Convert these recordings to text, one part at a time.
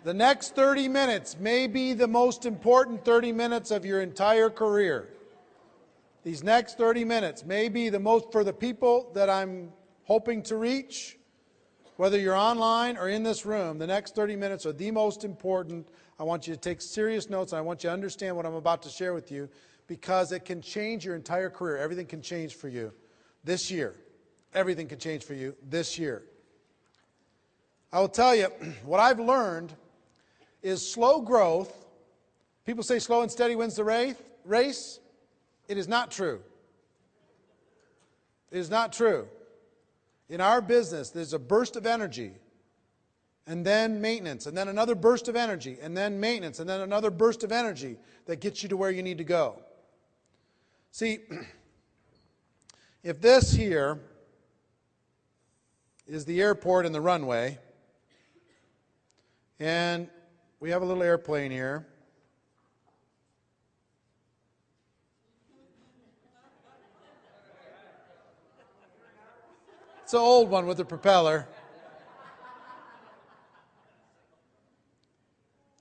The next 30 minutes may be the most important 30 minutes of your entire career. These next 30 minutes may be the most, for the people that I'm hoping to reach, whether you're online or in this room, the next 30 minutes are the most important. I want you to take serious notes, and I want you to understand what I'm about to share with you, because it can change your entire career. Everything can change for you this year. Everything can change for you this year. I will tell you, what I've learned is slow growth. People say slow and steady wins the race. It is not true. It is not true. In our business, there's a burst of energy, and then maintenance, and then another burst of energy, and then maintenance, and then another burst of energy that gets you to where you need to go. See, if this here is the airport and the runway, and we have a little airplane here. It's an old one with a propeller.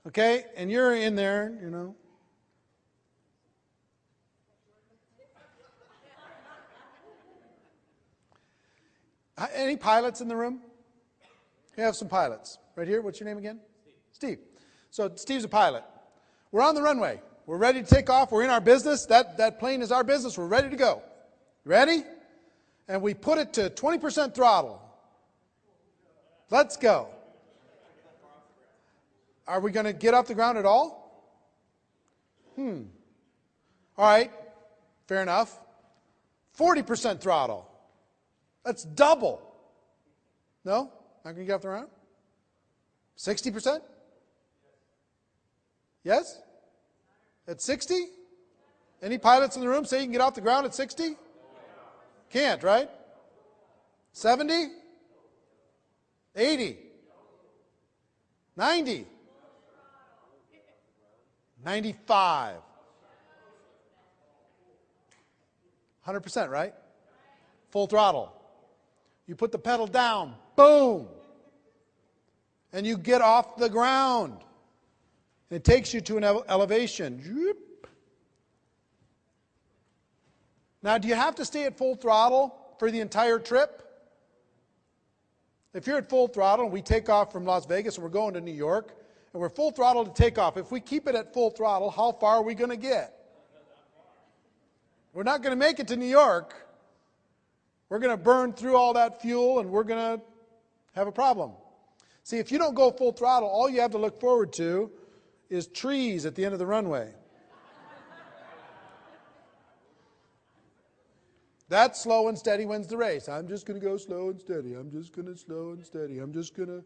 Okay, and you're in there, you know. Any pilots in the room? We have some pilots. Right here, what's your name again? Steve. So Steve's a pilot. We're on the runway. We're ready to take off. We're in our business. That plane is our business. We're ready to go. Ready? And we put it to 20% throttle. Let's go. Are we going to get off the ground at all? All right. Fair enough. 40% throttle. That's double. No? Not going to get off the ground? 60%? Yes? At 60? Any pilots in the room say you can get off the ground at 60? Can't, right? 70? 80? 90? 95? 100%, right? Full throttle. You put the pedal down, boom, and you get off the ground. And it takes you to an elevation. Now, do you have to stay at full throttle for the entire trip? If you're at full throttle and we take off from Las Vegas and we're going to New York, and we're full throttle to take off, if we keep it at full throttle, how far are we going to get? We're not going to make it to New York. We're going to burn through all that fuel and we're going to have a problem. See, if you don't go full throttle, all you have to look forward to is trees at the end of the runway. That slow and steady wins the race. I'm just going to go slow and steady. I'm just going to slow and steady. I'm just going to,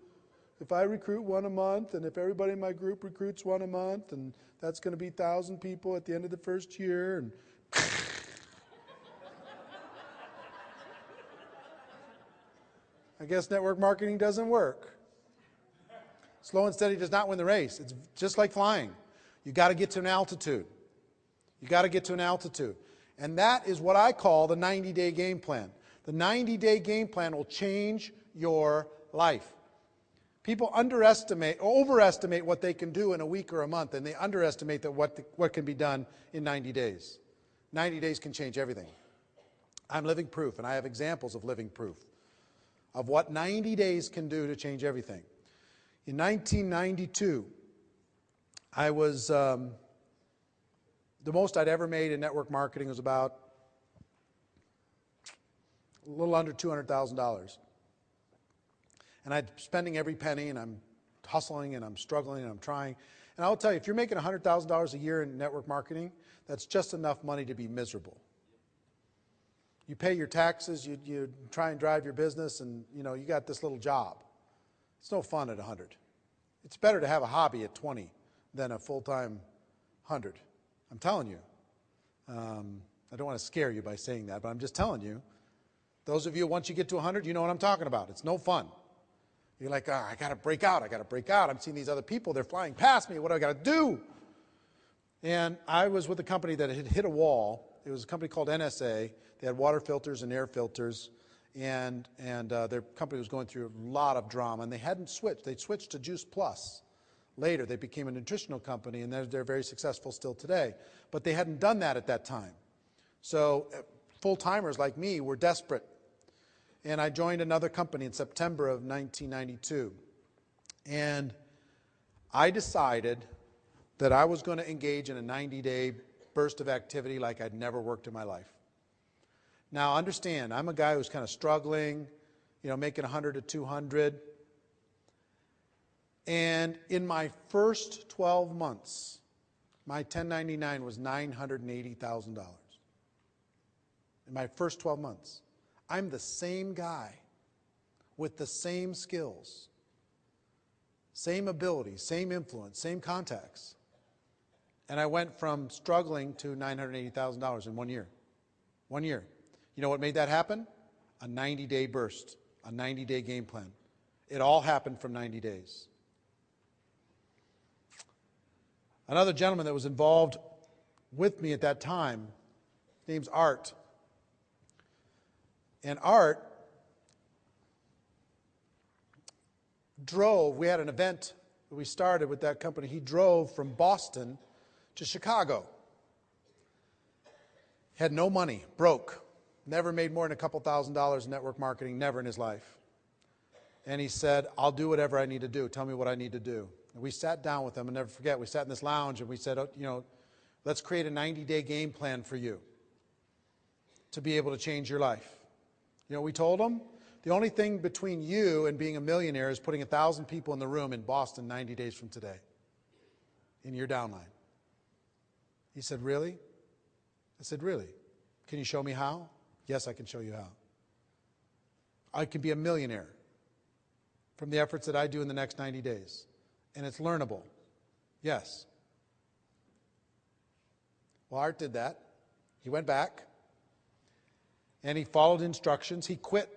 if I recruit one a month, and if everybody in my group recruits one a month, and that's going to be 1,000 people at the end of the first year, and I guess network marketing doesn't work. Slow and steady does not win the race. It's just like flying. You got to get to an altitude. You got to get to an altitude. And that is what I call the 90-day game plan. The 90-day game plan will change your life. People underestimate or overestimate what they can do in a week or a month, and they underestimate that what can be done in 90 days. 90 days can change everything. I'm living proof, and I have examples of living proof of what 90 days can do to change everything. In 1992, I was, the most I'd ever made in network marketing was about a little under $200,000. And I'm spending every penny, and I'm hustling, and I'm struggling, and I'm trying. And I'll tell you, if you're making $100,000 a year in network marketing, that's just enough money to be miserable. You pay your taxes, you try and drive your business, and you got this little job. It's no fun at 100. It's better to have a hobby at 20 than a full-time 100. I'm telling you. I don't want to scare you by saying that, but I'm just telling you. Those of you, once you get to 100, you know what I'm talking about. It's no fun. You're like, I got to break out. I got to break out. I'm seeing these other people. They're flying past me. What do I got to do? And I was with a company that had hit a wall. It was a company called NSA. They had water filters and air filters. And their company was going through a lot of drama. And they hadn't switched. They'd switched to Juice Plus later. They became a nutritional company, and they're very successful still today. But they hadn't done that at that time. So full-timers like me were desperate. And I joined another company in September of 1992. And I decided that I was going to engage in a 90-day burst of activity like I'd never worked in my life. Now, understand, I'm a guy who's kind of struggling, making 100 to 200. And in my first 12 months, my 1099 was $980,000. In my first 12 months. I'm the same guy with the same skills, same abilities, same influence, same contacts. And I went from struggling to $980,000 in 1 year. 1 year. You know what made that happen? A 90-day burst, a 90-day game plan. It all happened from 90 days. Another gentleman that was involved with me at that time, his name's Art. And Art drove, we had an event that we started with that company. He drove from Boston to Chicago. Had no money, broke, never made more than a couple $1,000s in network marketing, never in his life. And he said, I'll do whatever I need to do. Tell me what I need to do. And we sat down with him, and never forget, we sat in this lounge and we said, let's create a 90-day game plan for you to be able to change your life. You know what we told him? The only thing between you and being a millionaire is putting 1,000 people in the room in Boston 90 days from today in your downline. He said, really? I said, really? Can you show me how? Yes, I can show you how. I can be a millionaire from the efforts that I do in the next 90 days. And it's learnable. Yes. Well, Art did that. He went back. And he followed instructions. He quit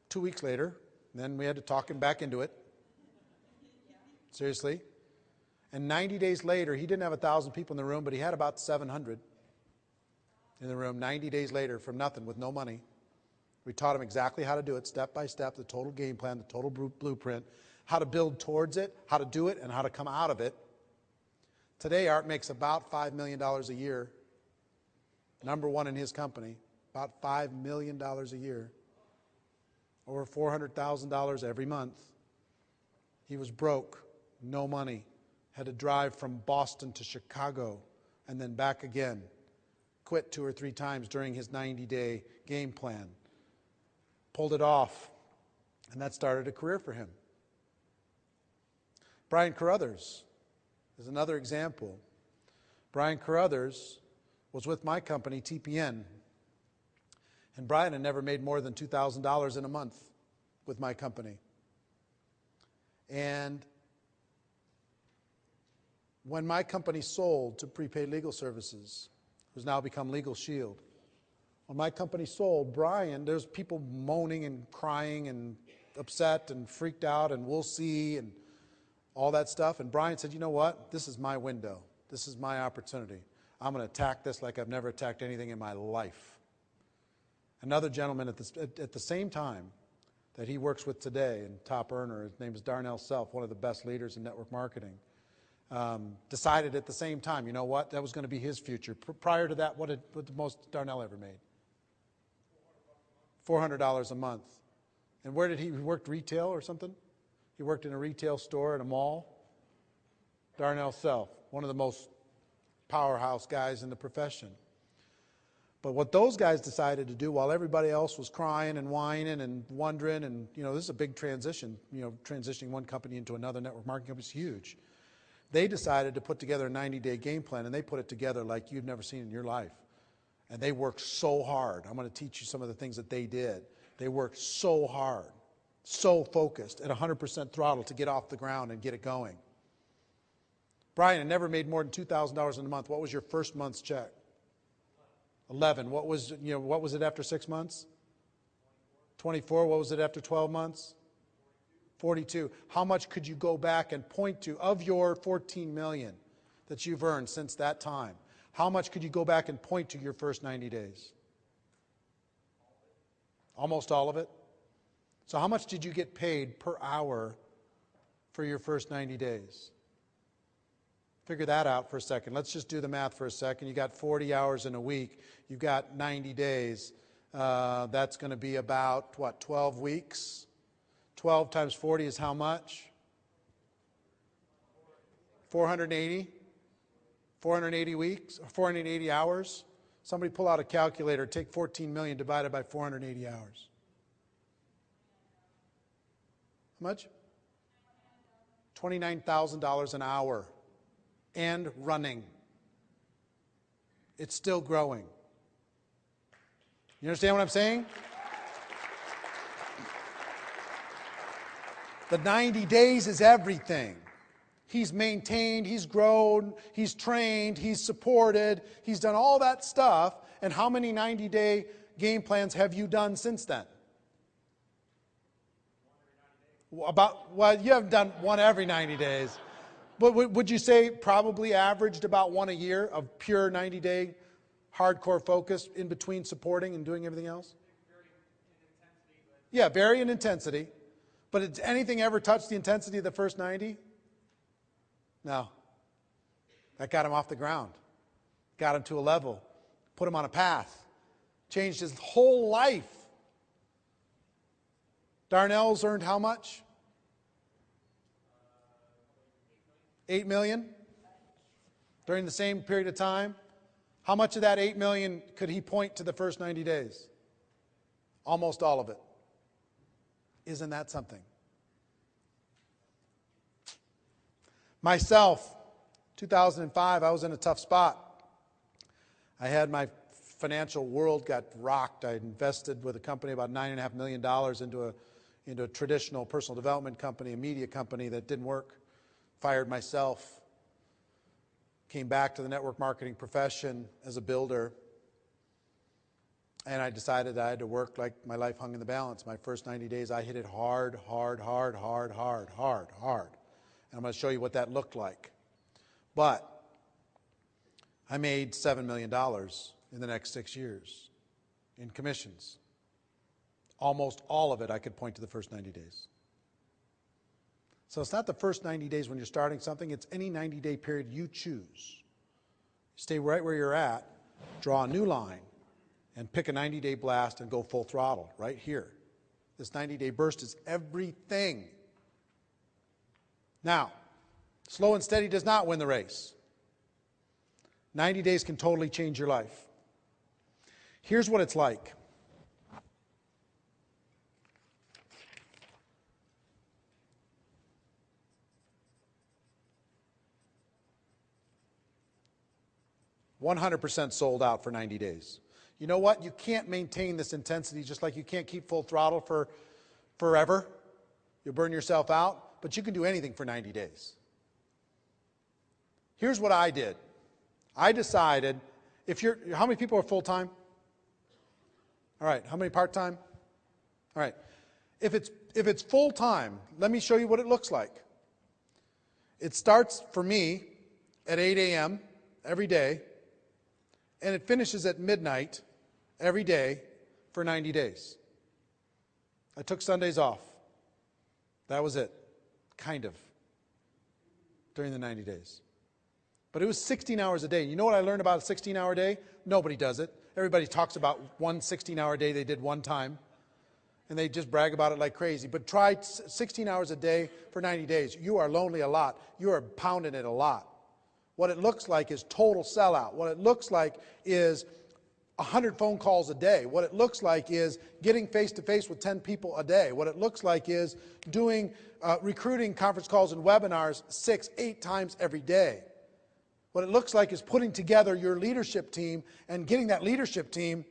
2 weeks later. And then we had to talk him back into it. Seriously. And 90 days later, he didn't have 1,000 people in the room, but he had about 700 in the room 90 days later from nothing, with no money. We taught him exactly how to do it, step by step, the total game plan, the total blueprint, how to build towards it, how to do it, and how to come out of it. Today, Art makes about $5 million a year. Number one in his company. About $5 million a year, over $400,000 every month. He was broke, no money, had to drive from Boston to Chicago and then back again. Quit 2 or 3 times during his 90-day game plan. Pulled it off, and that started a career for him. Brian Carruthers is another example. Brian Carruthers was with my company, TPN. And Brian had never made more than $2,000 in a month with my company. And when my company sold to Prepaid Legal Services, who's now become Legal Shield, when my company sold, Brian, there's people moaning and crying and upset and freaked out and we'll see and all that stuff. And Brian said, you know what? This is my window. This is my opportunity. I'm going to attack this like I've never attacked anything in my life. Another gentleman at the same time that he works with today, and top earner, his name is Darnell Self, one of the best leaders in network marketing, decided at the same time, you know what, that was going to be his future. Prior to that, what the most Darnell ever made? $400 a month. And where did he worked retail or something? He worked in a retail store at a mall. Darnell Self, one of the most powerhouse guys in the profession. But what those guys decided to do while everybody else was crying and whining and wondering, and this is a big transition, transitioning one company into another network marketing company is huge. They decided to put together a 90-day game plan, and they put it together like you've never seen in your life. And they worked so hard. I'm going to teach you some of the things that they did. They worked so hard, so focused, at 100% throttle to get off the ground and get it going. Brian had never made more than $2,000 in a month. What was your first month's check? 11. What was it after 6 months? 24. What was it after 12 months? 42. How much could you go back and point to of your 14 million that you've earned since that time? How much could you go back and point to your first 90 days? Almost all of it. So how much did you get paid per hour for your first 90 days? Figure that out for a second. Let's just do the math for a second. You got 40 hours in a week. You've got 90 days. That's going to be about, what, 12 weeks? 12 times 40 is how much? 480? 480 weeks? 480 hours? Somebody pull out a calculator. Take 14 million divided by 480 hours. How much? $29,000 an hour. And running. It's still growing. You understand what I'm saying? The 90 days is everything. He's maintained, he's grown, he's trained, he's supported, he's done all that stuff. And how many 90-day game plans have you done since then? Well, you haven't done one every 90 days. But would you say probably averaged about one a year of pure 90-day hardcore focus in between supporting and doing everything else? Yeah, vary in intensity. But did anything ever touch the intensity of the first 90? No. That got him off the ground. Got him to a level. Put him on a path. Changed his whole life. Darnell's earned how much? 8 million during the same period of time. How much of that 8 million could he point to the first 90 days? Almost all of it. Isn't that something? Myself, 2005, I was in a tough spot. I had my financial world got rocked. I invested with a company about $9.5 million into a traditional personal development company, a media company that didn't work. Fired myself, came back to the network marketing profession as a builder, and I decided that I had to work like my life hung in the balance. My first 90 days, I hit it hard. And I'm going to show you what that looked like. But I made $7 million in the next 6 years in commissions. Almost all of it I could point to the first 90 days. So it's not the first 90 days when you're starting something, it's any 90-day period you choose. Stay right where you're at, draw a new line, and pick a 90-day blast and go full throttle right here. This 90-day burst is everything. Now, slow and steady does not win the race. 90 days can totally change your life. Here's what it's like. $100% sold out for 90 days. You know what? You can't maintain this intensity just like you can't keep full throttle for forever. You'll burn yourself out, but you can do anything for 90 days. Here's what I did. I decided, how many people are full-time? All right, how many part-time? All right. If it's full-time, let me show you what it looks like. It starts for me at 8 a.m. every day, and it finishes at midnight every day for 90 days. I took Sundays off. That was it, kind of, during the 90 days. But it was 16 hours a day. You know what I learned about a 16-hour day? Nobody does it. Everybody talks about one 16-hour day they did one time, and they just brag about it like crazy. But try 16 hours a day for 90 days. You are lonely a lot. You are pounding it a lot. What it looks like is total sellout. What it looks like is 100 phone calls a day. What it looks like is getting face-to-face with 10 people a day. What it looks like is doing recruiting conference calls and webinars 6-8 times every day. What it looks like is putting together your leadership team and getting that leadership team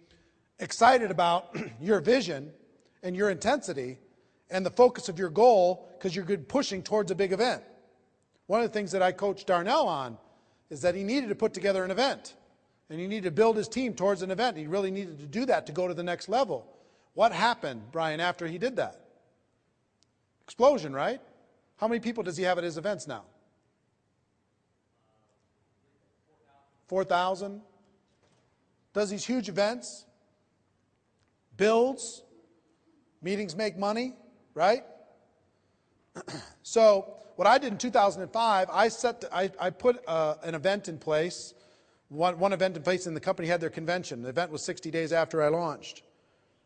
excited about your vision and your intensity and the focus of your goal because you're good pushing towards a big event. One of the things that I coached Darnell on is that he needed to put together an event. And he needed to build his team towards an event. He really needed to do that to go to the next level. What happened, Brian, after he did that? Explosion, right? How many people does he have at his events now? 4,000. Does these huge events. Builds. Meetings make money, right? So what I did in 2005, I put an event in place, one event in place, and the company had their convention. The event was 60 days after I launched.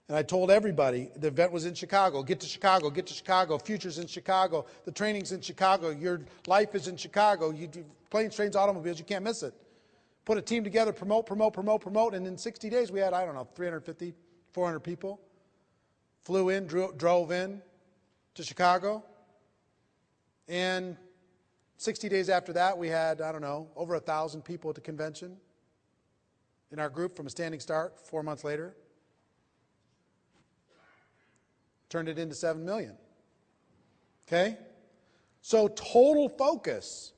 And I told everybody, the event was in Chicago. Get to Chicago, get to Chicago. Future's in Chicago. The training's in Chicago. Your life is in Chicago. You do planes, trains, automobiles. You can't miss it. Put a team together, promote. And in 60 days, we had, 350, 400 people. Flew in, drove in to Chicago. And 60 days after that, we had, over 1,000 people at the convention in our group from a standing start 4 months later. Turned it into 7 million. Okay? So total focus.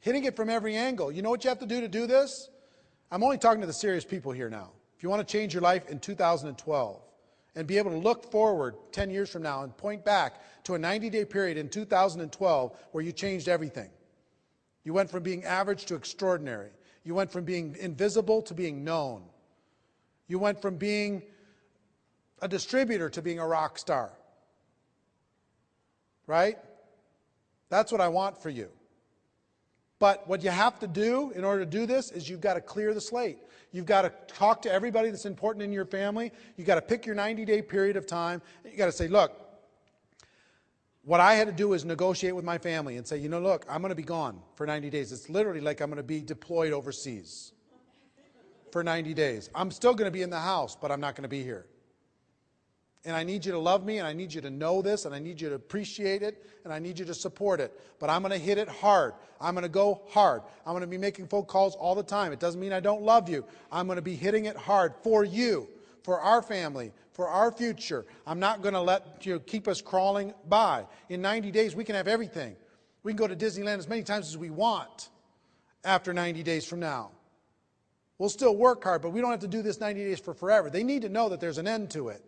Hitting it from every angle. You know what you have to do this? I'm only talking to the serious people here now. If you want to change your life in 2012 and be able to look forward 10 years from now and point back to a 90-day period in 2012 where you changed everything. You went from being average to extraordinary. You went from being invisible to being known. You went from being a distributor to being a rock star. Right? That's what I want for you. But what you have to do in order to do this is you've got to clear the slate. You've got to talk to everybody that's important in your family. You've got to pick your 90-day period of time. You've got to say, look, what I had to do is negotiate with my family and say, look, I'm going to be gone for 90 days. It's literally like I'm going to be deployed overseas for 90 days. I'm still going to be in the house, but I'm not going to be here. And I need you to love me, and I need you to know this, and I need you to appreciate it, and I need you to support it. But I'm going to hit it hard. I'm going to go hard. I'm going to be making phone calls all the time. It doesn't mean I don't love you. I'm going to be hitting it hard for you, for our family, for our future. I'm not going to let you keep us crawling by. In 90 days, we can have everything. We can go to Disneyland as many times as we want after 90 days from now. We'll still work hard, but we don't have to do this 90 days for forever. They need to know that there's an end to it.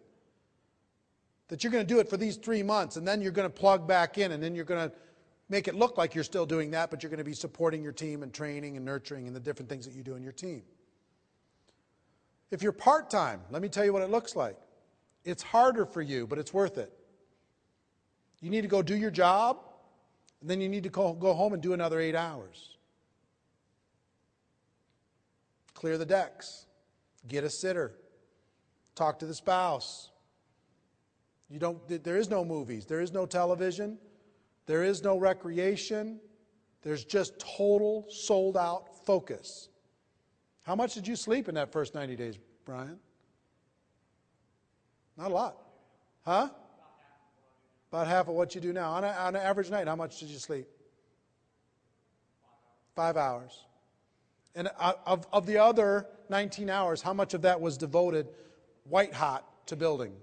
That you're going to do it for these 3 months, and then you're going to plug back in, and then you're going to make it look like you're still doing that, but you're going to be supporting your team and training and nurturing and the different things that you do in your team. If you're part-time, let me tell you what it looks like. It's harder for you, but it's worth it. You need to go do your job, and then you need to go home and do another 8 hours. Clear the decks. Get a sitter. Talk to the spouse. There is no movies. There is no television. There is no recreation. There's just total sold-out focus. How much did you sleep in that first 90 days, Brian? Not a lot. Huh? About half of what you do now. On an average night, how much did you sleep? 5 hours. And of the other 19 hours, how much of that was devoted white hot to building?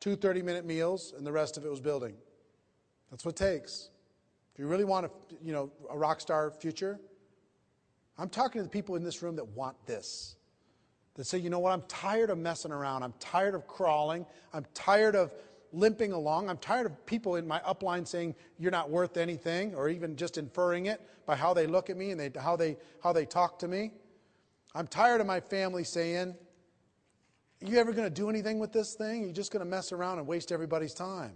2 30-minute meals, and the rest of it was building. That's what it takes. If you really want a rock star future, I'm talking to the people in this room that want this. That say, you know what, I'm tired of messing around. I'm tired of crawling. I'm tired of limping along. I'm tired of people in my upline saying you're not worth anything, or even just inferring it by how they look at me and how they talk to me. I'm tired of my family saying, are you ever going to do anything with this thing? You're just going to mess around and waste everybody's time.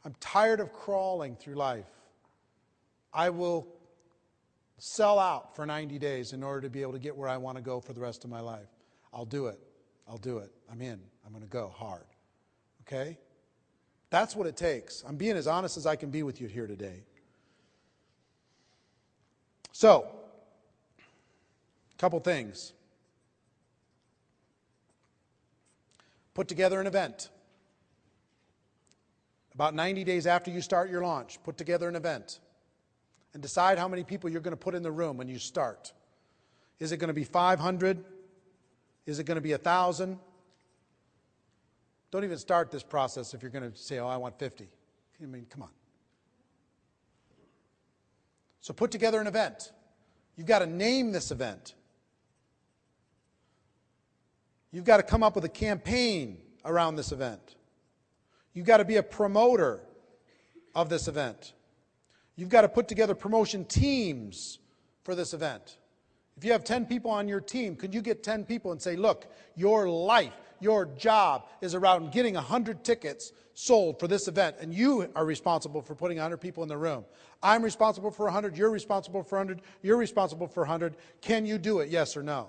I'm tired of crawling through life. I will sell out for 90 days in order to be able to get where I want to go for the rest of my life. I'll do it. I'll do it. I'm in. I'm going to go hard. Okay? That's what it takes. I'm being as honest as I can be with you here today. So, a couple things. Put together an event. About 90 days after you start your launch, put together an event. And decide how many people you're going to put in the room when you start. Is it going to be 500? Is it going to be 1,000? Don't even start this process if you're going to say, I want 50. I mean, come on. So put together an event. You've got to name this event. You've got to come up with a campaign around this event. You've got to be a promoter of this event. You've got to put together promotion teams for this event. If you have 10 people on your team, could you get 10 people and say, look, your life, your job is around getting 100 tickets sold for this event, and you are responsible for putting 100 people in the room. I'm responsible for 100, you're responsible for 100, you're responsible for 100. Can you do it, yes or no?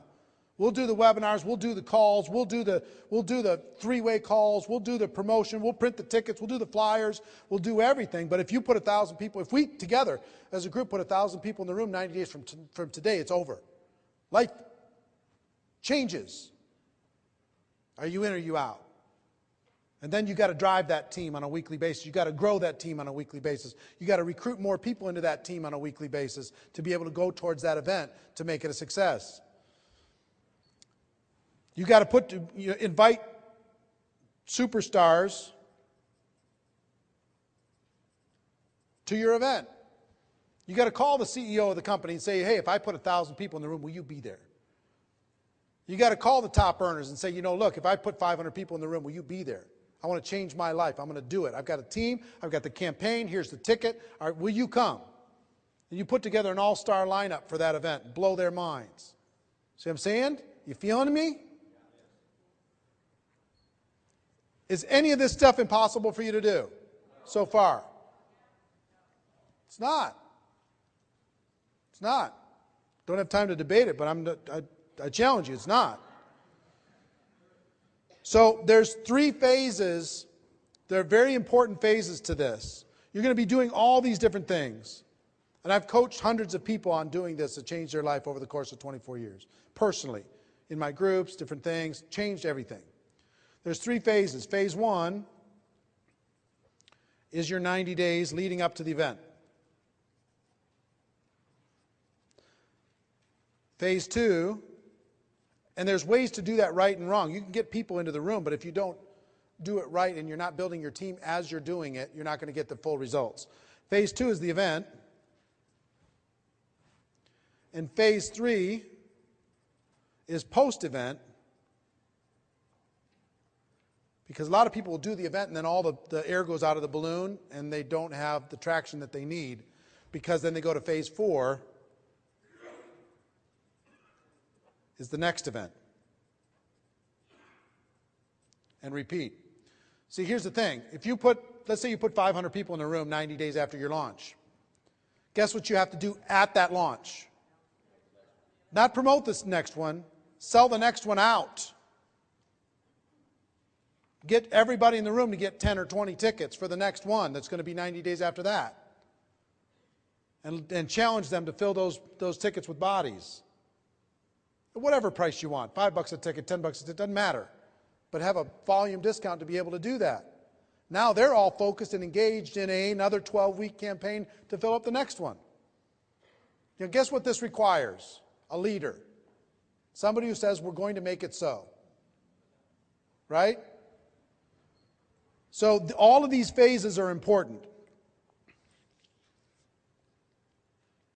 We'll do the webinars, we'll do the calls, we'll do the three-way calls, we'll do the promotion, we'll print the tickets, we'll do the flyers, we'll do everything. But if you put 1,000 people, if we together as a group put 1,000 people in the room 90 days from today, it's over. Life changes. Are you in or are you out? And then you got to drive that team on a weekly basis. You got to grow that team on a weekly basis. You got to recruit more people into that team on a weekly basis to be able to go towards that event to make it a success. You got to invite superstars to your event. You got to call the CEO of the company and say, hey, if I put 1,000 people in the room, will you be there? You got to call the top earners and say, look, if I put 500 people in the room, will you be there? I want to change my life. I'm going to do it. I've got a team. I've got the campaign. Here's the ticket. All right, will you come? And you put together an all-star lineup for that event and blow their minds. See what I'm saying? You feeling me? Is any of this stuff impossible for you to do so far? It's not. It's not. Don't have time to debate it, but I challenge you, it's not. So there's 3 phases. There are very important phases to this. You're going to be doing all these different things. And I've coached hundreds of people on doing this to change their life over the course of 24 years. Personally, in my groups, different things, changed everything. There's 3 phases. Phase 1 is your 90 days leading up to the event. Phase 2, and there's ways to do that right and wrong. You can get people into the room, but if you don't do it right and you're not building your team as you're doing it, you're not going to get the full results. Phase 2 is the event. And phase 3 is post-event. Because a lot of people will do the event and then all the air goes out of the balloon and they don't have the traction that they need, because then they go to phase 4 is the next event. And repeat. See, here's the thing. Let's say you put 500 people in a room 90 days after your launch. Guess what you have to do at that launch? Not promote this next one, sell the next one out. Get everybody in the room to get 10 or 20 tickets for the next one that's going to be 90 days after that. And challenge them to fill those tickets with bodies. Whatever price you want, $5 a ticket, $10 a ticket, doesn't matter. But have a volume discount to be able to do that. Now they're all focused and engaged in another 12-week campaign to fill up the next one. Guess what this requires? A leader. Somebody who says, we're going to make it so. Right? So all of these phases are important.